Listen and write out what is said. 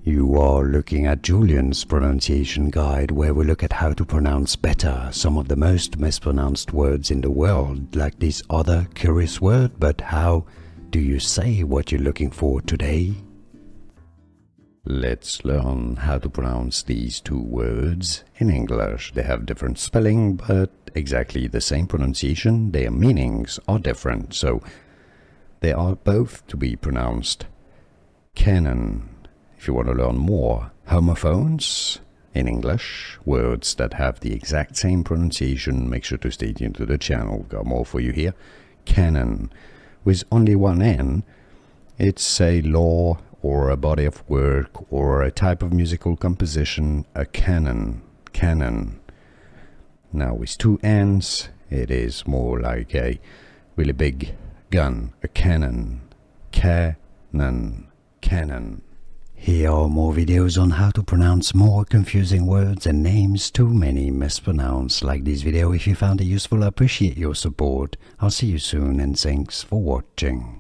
You are looking at Julian's pronunciation guide, where we look at how to pronounce better some of the most mispronounced words in the world, like this other curious word. But how do you say what you're looking for today? Let's learn how to pronounce these two words in English. They have different spelling, but exactly the same pronunciation. Their meanings are different, so they are both to be pronounced canon. If you want to learn more homophones in English, words that have the exact same pronunciation, make sure to stay tuned to the channel. Got more for you here. Canon, with only one N. It's a law or a body of work or a type of musical composition, a canon. Canon. Now with two N's, it is more like a really big gun, a cannon. Canon. Canon. Here are more videos on how to pronounce more confusing words and names too many mispronounced. Like this video if you found it useful. I appreciate your support. I'll see you soon and thanks for watching.